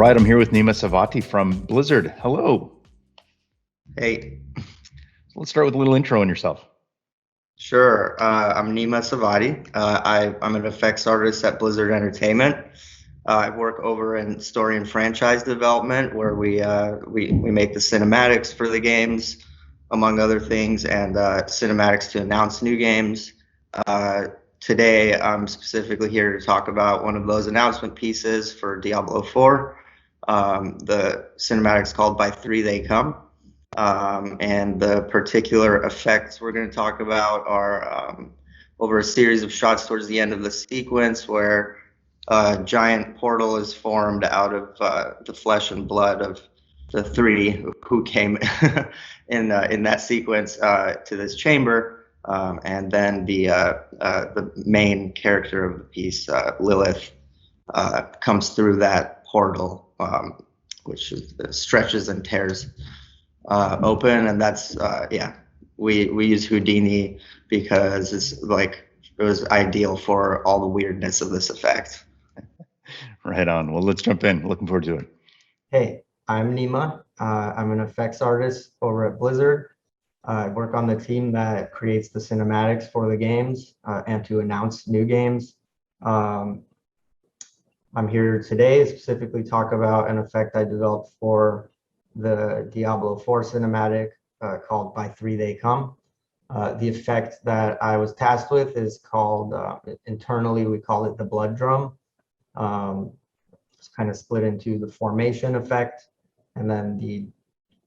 right, I'm here with Nema Safvati from Blizzard. Hello. Hey, So let's start with a little intro on yourself. sure. I'm Nema Safvati. I'm an effects artist at Blizzard Entertainment. I work over in story and franchise development, where we make the cinematics for the games, among other things, and cinematics to announce new games. Uh, Today, I'm specifically here to talk about one of those announcement pieces for Diablo IV. The cinematics called "By Three They Come." And the particular effects we're going to talk about are over a series of shots towards the end of the sequence where a giant portal is formed out of the flesh and blood of the three who came in that sequence to this chamber. And then the main character of the piece, Lilith, comes through that portal, which stretches and tears open, and that's we use Houdini because it was ideal for all the weirdness of this effect. Right on. Well, let's jump in. Looking forward to it. Hey, I'm Nema. I'm an effects artist over at Blizzard. I work on the team that creates the cinematics for the games and to announce new games. I'm here today to specifically talk about an effect I developed for the Diablo IV cinematic called "By Three They Come." The effect that I was tasked with is called, internally we call it the blood drum. It's kind of split into the formation effect and then the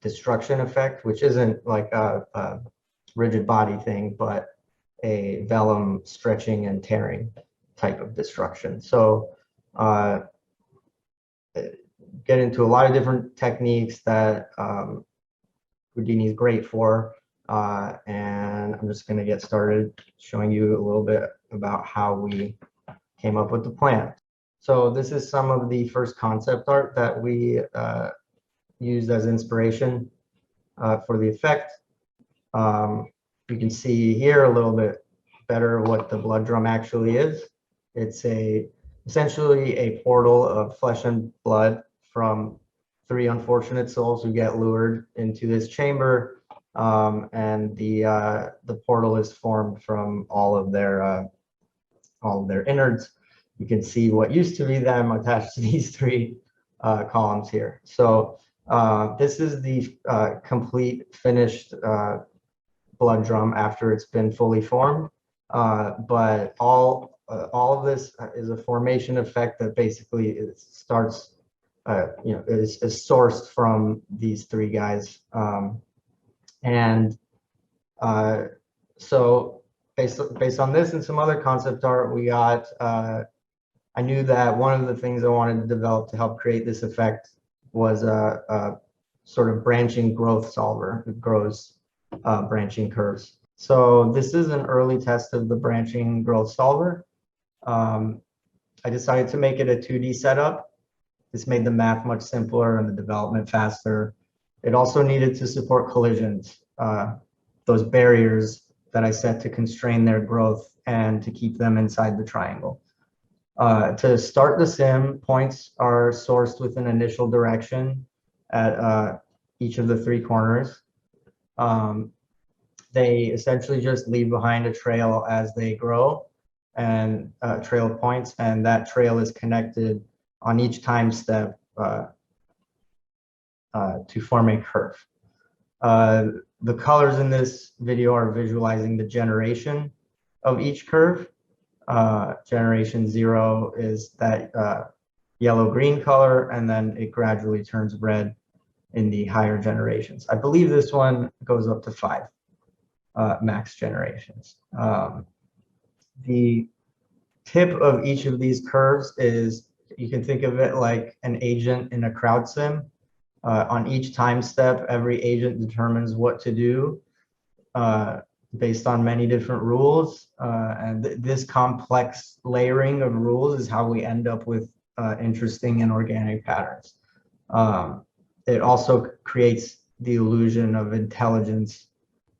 destruction effect, which isn't like a rigid body thing, but a vellum stretching and tearing type of destruction. So get into a lot of different techniques that Houdini is great for, and I'm just going to get started showing you a little bit about how we came up with the plan. So this is some of the first concept art that we used as inspiration for the effect. You can see here a little bit better what the blood drum actually is. It's essentially a portal of flesh and blood from three unfortunate souls who get lured into this chamber, and the portal is formed from all of their innards. You can see what used to be them attached to these three columns here. So this is the complete finished blood drum after it's been fully formed, but all of this is a formation effect that basically it starts, is sourced from these three guys. So based on this and some other concept art we got, I knew that one of the things I wanted to develop to help create this effect was a sort of branching growth solver that grows branching curves. So this is an early test of the branching growth solver. I decided to make it a 2D setup. This made the math much simpler and the development faster. It also needed to support collisions, those barriers that I set to constrain their growth and to keep them inside the triangle. To start the sim, points are sourced with an initial direction at each of the three corners. They essentially just leave behind a trail as they grow, and trail of points, and that trail is connected on each time step to form a curve. The colors in this video are visualizing the generation of each curve. Generation 0 is that yellow-green color, and then it gradually turns red in the higher generations. I believe this one goes up to 5 max generations. The tip of each of these curves is, you can think of it like an agent in a crowd sim. On each time step, every agent determines what to do based on many different rules. And this complex layering of rules is how we end up with interesting and organic patterns. It also creates the illusion of intelligence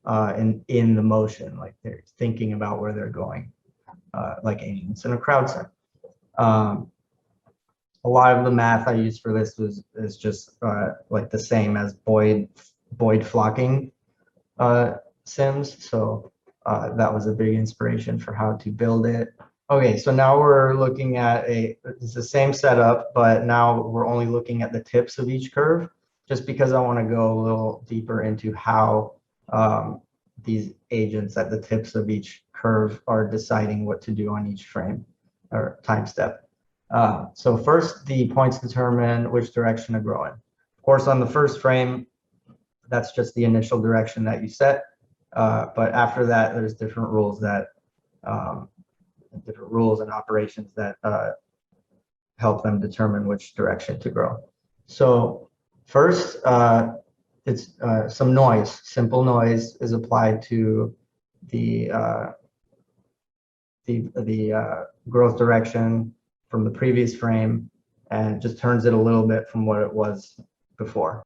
in the motion, like they're thinking about where they're going, like agents in a crowd sim. a lot of the math I used for this is just like the same as Boyd flocking sims. So that was a big inspiration for how to build it. Okay, so now we're looking at it's the same setup, but now we're only looking at the tips of each curve, just because I want to go a little deeper into how these agents at the tips of each curve are deciding what to do on each frame or time step. So first, the points determine which direction to grow in. Of course, on the first frame, that's just the initial direction that you set. But after that, there's different rules and operations that help them determine which direction to grow. So first, it's some noise. Simple noise is applied to the growth direction from the previous frame, and just turns it a little bit from what it was before.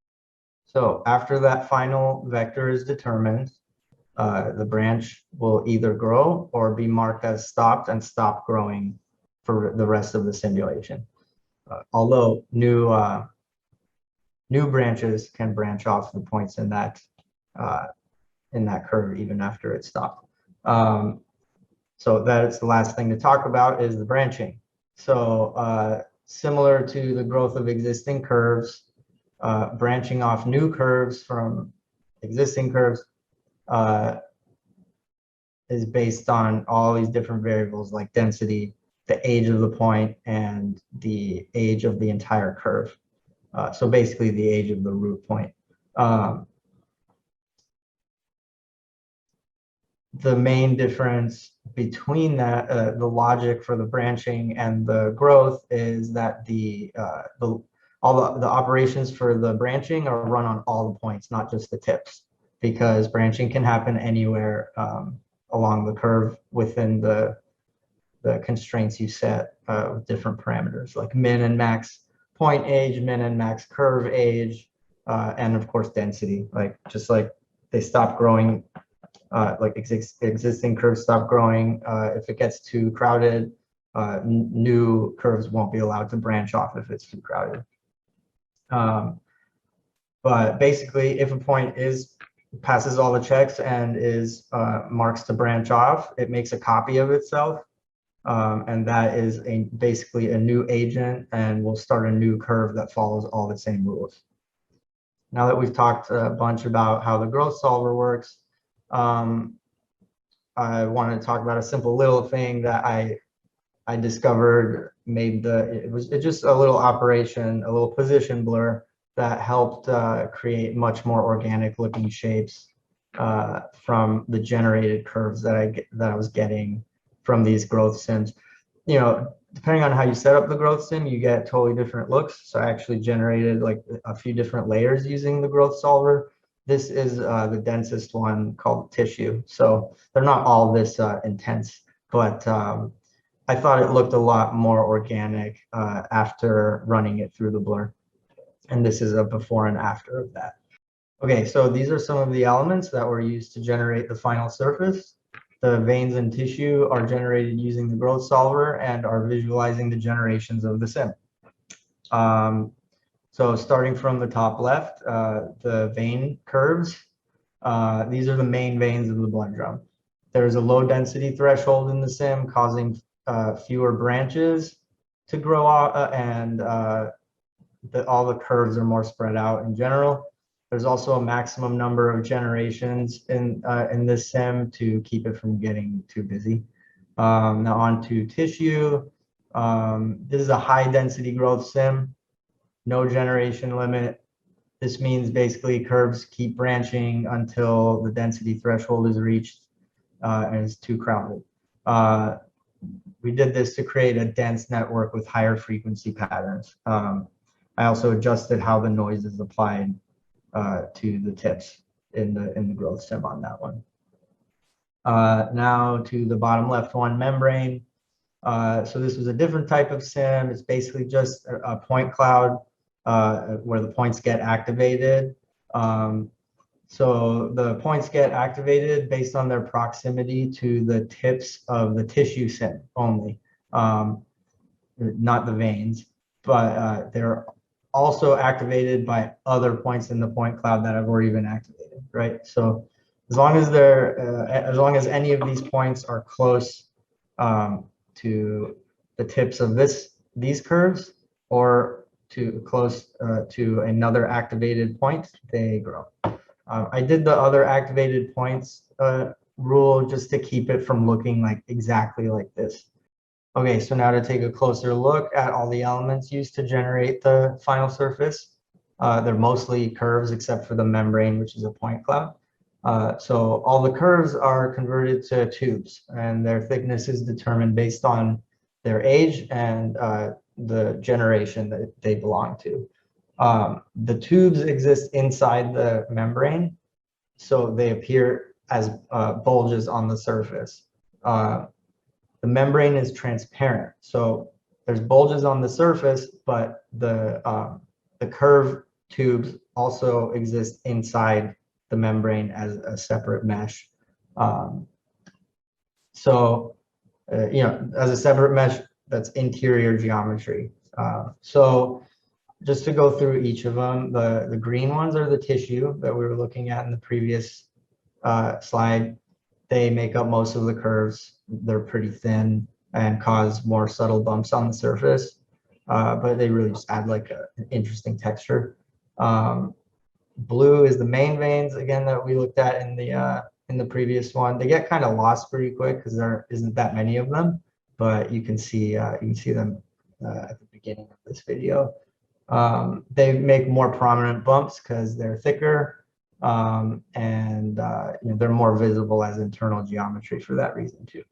So after that final vector is determined, the branch will either grow or be marked as stopped and stop growing for the rest of the simulation. Although new branches can branch off the points in that curve even after it's stopped. So that's the last thing to talk about is the branching. So similar to the growth of existing curves, branching off new curves from existing curves is based on all these different variables like density, the age of the point, and the age of the entire curve. So basically the age of the root point. The main difference between that, the logic for the branching and the growth, is that all the operations for the branching are run on all the points, not just the tips, because branching can happen anywhere along the curve within the constraints you set with different parameters like min and max point age, min and max curve age, and of course density. Just like they stop growing, like existing curves stop growing if it gets too crowded. New curves won't be allowed to branch off if it's too crowded. But basically, if a point passes all the checks and is marks to branch off, it makes a copy of itself, and that is basically a new agent, and will start a new curve that follows all the same rules. Now that we've talked a bunch about how the growth solver works, I want to talk about a simple little thing that I discovered it's just a little operation, a little position blur that helped create much more organic looking shapes from the generated curves that I was getting from these growth sims. You know, depending on how you set up the growth sim, you get totally different looks. So I actually generated like a few different layers using the growth solver. This is the densest one, called tissue. So they're not all this intense, but I thought it looked a lot more organic after running it through the blur. And this is a before and after of that. Okay, so these are some of the elements that were used to generate the final surface. The veins and tissue are generated using the growth solver and are visualizing the generations of the sim. So starting from the top left, the vein curves, these are the main veins of the blood drum. There's a low density threshold in the sim causing fewer branches to grow out, and all the curves are more spread out in general. There's also a maximum number of generations in this sim to keep it from getting too busy. Now on to tissue. This is a high density growth sim, no generation limit. This means basically curves keep branching until the density threshold is reached and it's too crowded. We did this to create a dense network with higher frequency patterns. I also adjusted how the noise is applied to the tips in the growth sim on that one. Now to the bottom left one, membrane. So this was a different type of sim. It's basically just a point cloud where the points get activated. So the points get activated based on their proximity to the tips of the tissue sim only, not the veins. but they're also activated by other points in the point cloud that have already been activated, right? So as long as any of these points are close to the tips of these curves or to close to another activated point, they grow. I did the other activated points rule just to keep it from looking like exactly like this. Okay, so now to take a closer look at all the elements used to generate the final surface. They're mostly curves except for the membrane, which is a point cloud. So all the curves are converted to tubes, and their thickness is determined based on their age and the generation that they belong to. The tubes exist inside the membrane, so they appear as bulges on the surface. The membrane is transparent, so there's bulges on the surface, but the curved tubes also exist inside the membrane as a separate mesh. As a separate mesh, that's interior geometry. So just to go through each of them, the green ones are the tissue that we were looking at in the previous slide. They make up most of the curves. They're pretty thin and cause more subtle bumps on the surface, but they really just add like an interesting texture. Blue is the main veins, again, that we looked at in the previous one. They get kind of lost pretty quick because there isn't that many of them, but you can see them at the beginning of this video. They make more prominent bumps because they're thicker, and they're more visible as internal geometry for that reason too.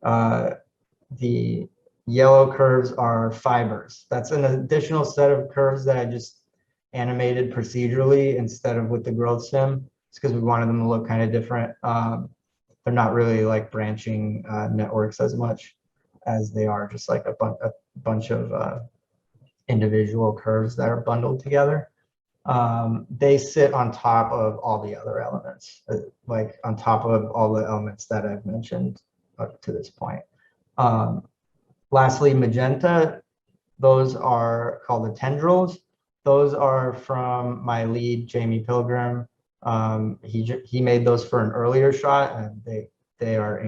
The yellow curves are fibers. That's an additional set of curves that I just animated procedurally instead of with the growth sim. It's because we wanted them to look kind of different. They're not really like branching networks as much as they are just like a bunch of individual curves that are bundled together. They sit on top of all the other elements, like on top of all the elements that I've mentioned up to this point. Lastly, magenta, those are called the tendrils. Those are from my lead, Jamie Pilgrim. He made those for an earlier shot, and they are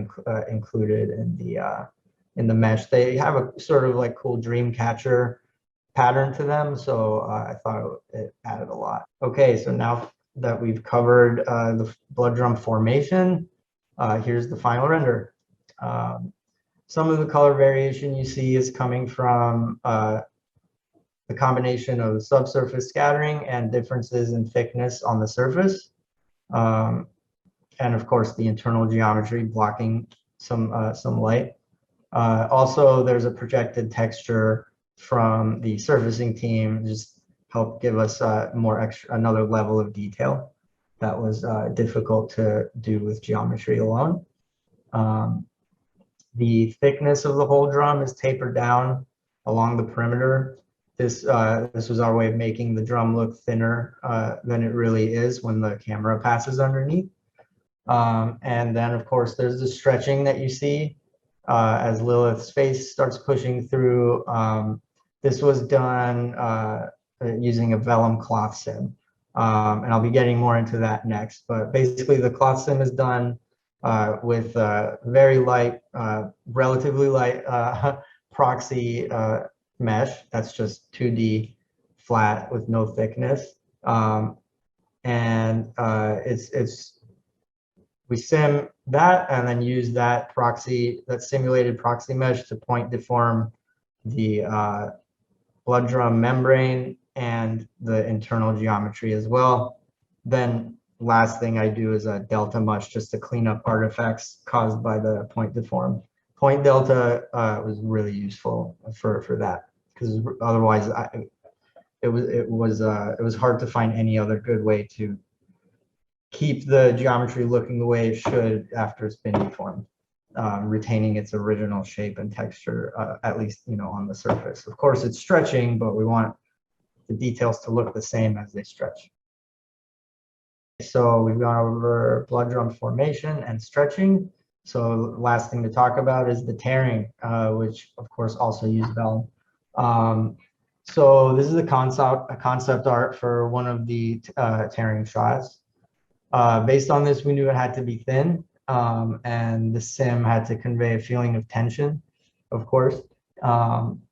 included in the mesh. They have a sort of like cool dream catcher pattern to them, so I thought it added a lot. Okay, so now that we've covered the blood drum formation, here's the final render. Some of the color variation you see is coming from the combination of subsurface scattering and differences in thickness on the surface, and of course the internal geometry blocking some light. Also, there's a projected texture from the surfacing team, just help give us another level of detail that was difficult to do with geometry alone. The thickness of the whole drum is tapered down along the perimeter. This was our way of making the drum look thinner than it really is when the camera passes underneath. And then, of course, there's the stretching that you see as Lilith's face starts pushing through. This was done using a Vellum cloth sim, and I'll be getting more into that next. But basically, the cloth sim is done with very light, relatively light proxy mesh. That's just 2D flat with no thickness, and we sim that and then use that simulated proxy mesh to point deform the blood drum membrane and the internal geometry as well. Then last thing I do is a delta mush just to clean up artifacts caused by the point deform. Point delta was really useful for that, because otherwise it was hard to find any other good way to keep the geometry looking the way it should after it's been deformed, retaining its original shape and texture, at least on the surface. Of course, it's stretching, but we want the details to look the same as they stretch. So we've gone over blood drum formation and stretching. So last thing to talk about is the tearing, which of course also use Vellum. So this is a concept art for one of the tearing shots. Based on this, we knew it had to be thin, and the sim had to convey a feeling of tension, of course. Um,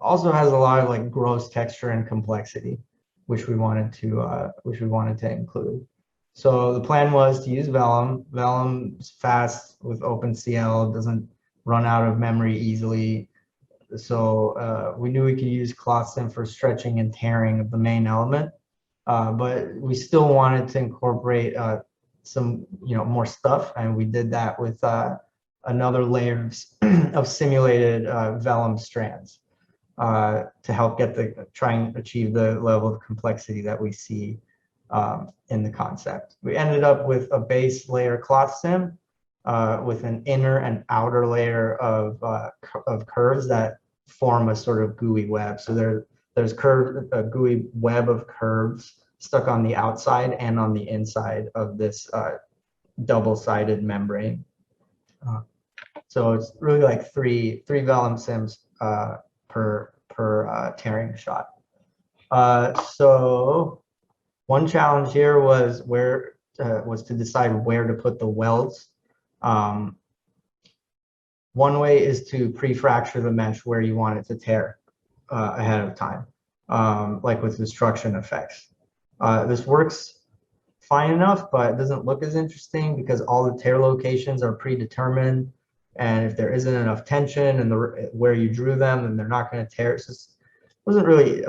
Also has a lot of like gross texture and complexity, which we wanted to include. So the plan was to use Vellum. Vellum's fast with OpenCL, doesn't run out of memory easily. So we knew we could use cloth sim for stretching and tearing of the main element, but we still wanted to incorporate some more stuff, and we did that with another layer of simulated Vellum strands to help try and achieve the level of complexity that we see in the concept. We ended up with a base layer cloth sim with an inner and outer layer of curves that form a sort of gooey web. So there's a gooey web of curves stuck on the outside and on the inside of this double-sided membrane. So it's really like three Vellum sims per tearing shot. So one challenge here was to decide where to put the welds. One way is to pre-fracture the mesh where you want it to tear ahead of time, like with destruction effects. This works fine enough, but it doesn't look as interesting because all the tear locations are predetermined. And if there isn't enough tension and where you drew them, then they're not going to tear. It wasn't really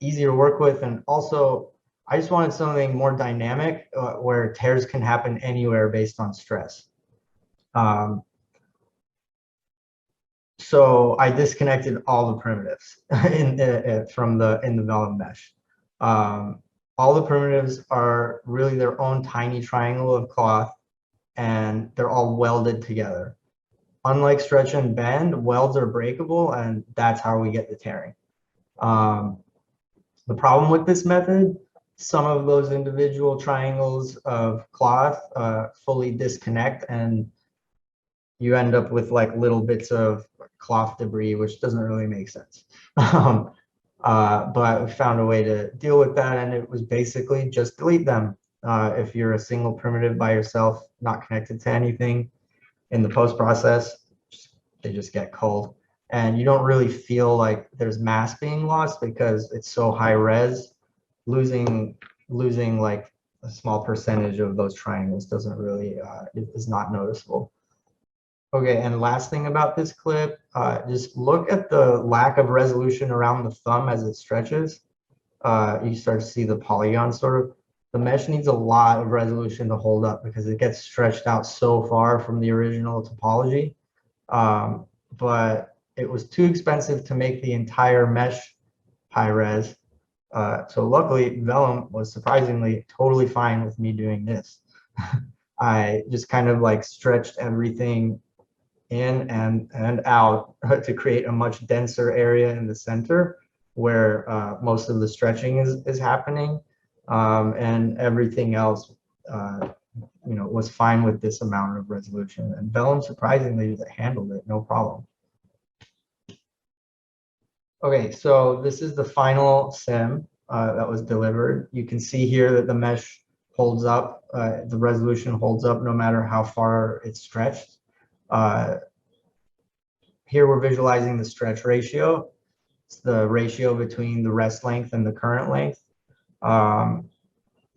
easy to work with. And also, I just wanted something more dynamic where tears can happen anywhere based on stress. So I disconnected all the primitives in the Vellum mesh. All the primitives are really their own tiny triangle of cloth, and they're all welded together. Unlike stretch and bend, welds are breakable, and that's how we get the tearing. The problem with this method, some of those individual triangles of cloth fully disconnect, and you end up with like little bits of cloth debris, which doesn't really make sense. But we found a way to deal with that, and it was basically just delete them. If you're a single primitive by yourself, not connected to anything in the post process, they just get culled. And you don't really feel like there's mass being lost because it's so high res. Losing like a small percentage of those triangles doesn't really, is not noticeable. Okay, and last thing about this clip, just look at the lack of resolution around the thumb as it stretches. You start to see the polygon sort of. The mesh needs a lot of resolution to hold up because it gets stretched out so far from the original topology. But it was too expensive to make the entire mesh high res. So luckily, Vellum was surprisingly totally fine with me doing this. I just kind of like stretched everything in and out to create a much denser area in the center where most of the stretching is happening, and everything else was fine with this amount of resolution. And Vellum surprisingly handled it no problem. Okay, so this is the final sim that was delivered. You can see here that the mesh holds up, the resolution holds up no matter how far it's stretched. Here we're visualizing the stretch ratio. It's the ratio between the rest length and the current length.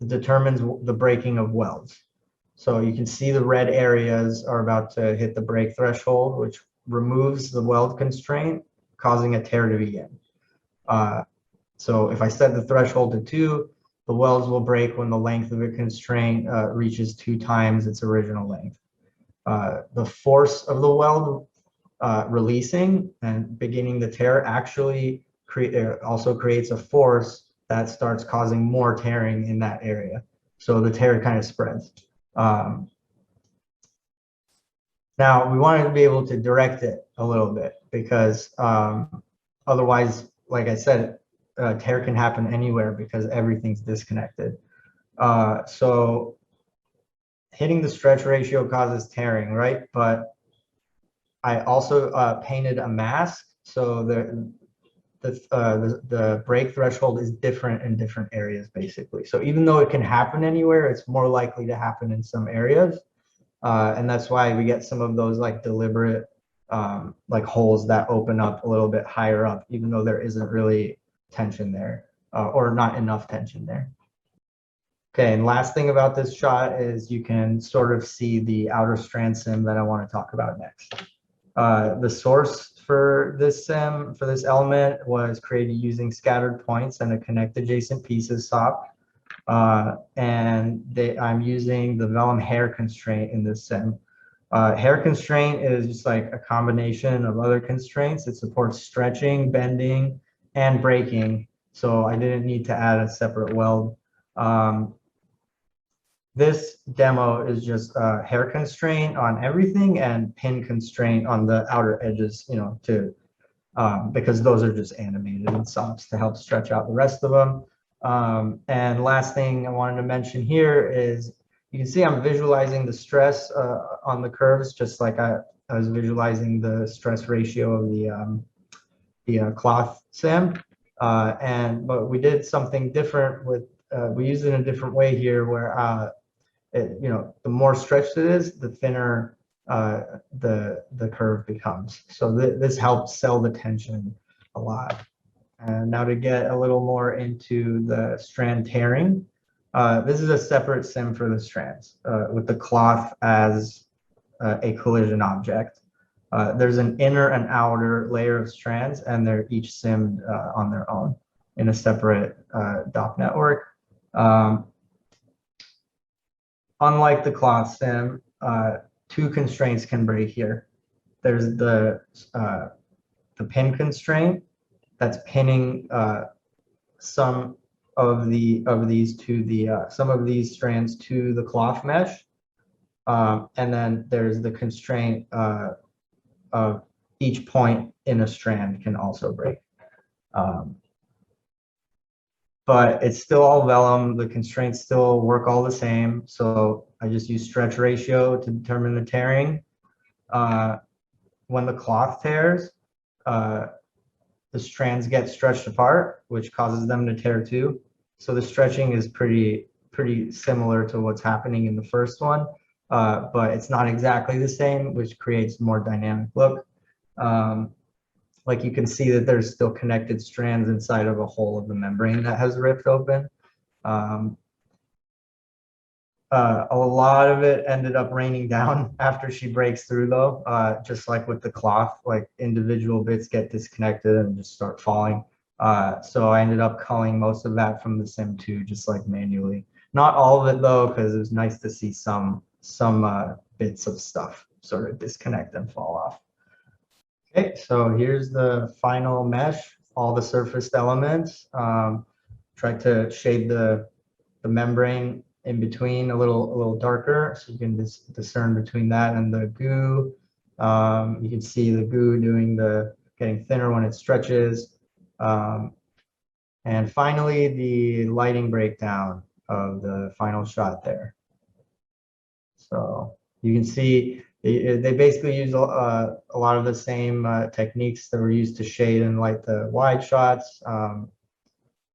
It determines the breaking of welds. So you can see the red areas are about to hit the break threshold, which removes the weld constraint, causing a tear to begin. So if I set the threshold to 2, the welds will break when the length of a constraint reaches 2 times its original length. The force of the weld releasing and beginning the tear actually also creates a force that starts causing more tearing in that area. So the tear kind of spreads. Now we wanted to be able to direct it a little bit because otherwise, like I said, tear can happen anywhere because everything's disconnected. So hitting the stretch ratio causes tearing, right? But I also painted a mask. So the break threshold is different in different areas, basically. So even though it can happen anywhere, it's more likely to happen in some areas. And that's why we get some of those like deliberate like holes that open up a little bit higher up, even though there isn't really tension there or not enough tension there. Okay, and last thing about this shot is you can sort of see the outer strand sim that I want to talk about next. The source for this sim, for this element, was created using scattered points and a connect adjacent pieces SOP. I'm using the Vellum hair constraint in this sim. Hair constraint is just like a combination of other constraints. It supports stretching, bending, and breaking. So I didn't need to add a separate weld. This demo is just hair constraint on everything and pin constraint on the outer edges, you know, because those are just animated in SOPs to help stretch out the rest of them. And last thing I wanted to mention here is you can see I'm visualizing the stress on the curves, just like I was visualizing the stress ratio of the cloth sim. But we did something different with, we used it in a different way here where the more stretched it is, the thinner the curve becomes. So this helps sell the tension a lot. And now to get a little more into the strand tearing, this is a separate sim for the strands with the cloth as a collision object. There's an inner and outer layer of strands, and they're each simmed on their own in a separate DOP network. Unlike the cloth sim, two constraints can break here. There's the pin constraint that's pinning some of these strands to the cloth mesh, and then there's the constraint of each point in a strand can also break. But it's still all vellum. The constraints still work all the same. So I just use stretch ratio to determine the tearing. When the cloth tears, the strands get stretched apart, which causes them to tear too. So the stretching is pretty similar to what's happening in the first one, but it's not exactly the same, which creates more dynamic look. Like you can see that there's still connected strands inside of a hole of the membrane that has ripped open. A lot of it ended up raining down after she breaks through though, just like with the cloth, like individual bits get disconnected and just start falling. So I ended up culling most of that from the sim too, just like manually. Not all of it though, because it was nice to see some bits of stuff sort of disconnect and fall off. Okay, so here's the final mesh, all the surfaced elements. Tried to shade the membrane in between a little darker, so you can discern between that and the goo. You can see the goo getting thinner when it stretches. And finally, the lighting breakdown of the final shot there. So you can see they basically use a lot of the same techniques that were used to shade and light the wide shots.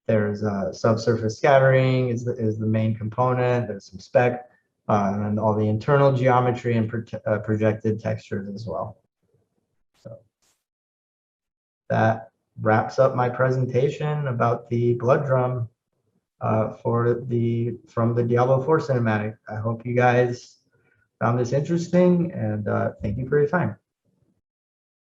There's subsurface scattering is the main component. There's some spec and all the internal geometry and projected textures as well. So that wraps up my presentation about the blood drum from the Diablo IV cinematic. I hope you guys found this interesting, and thank you for your time.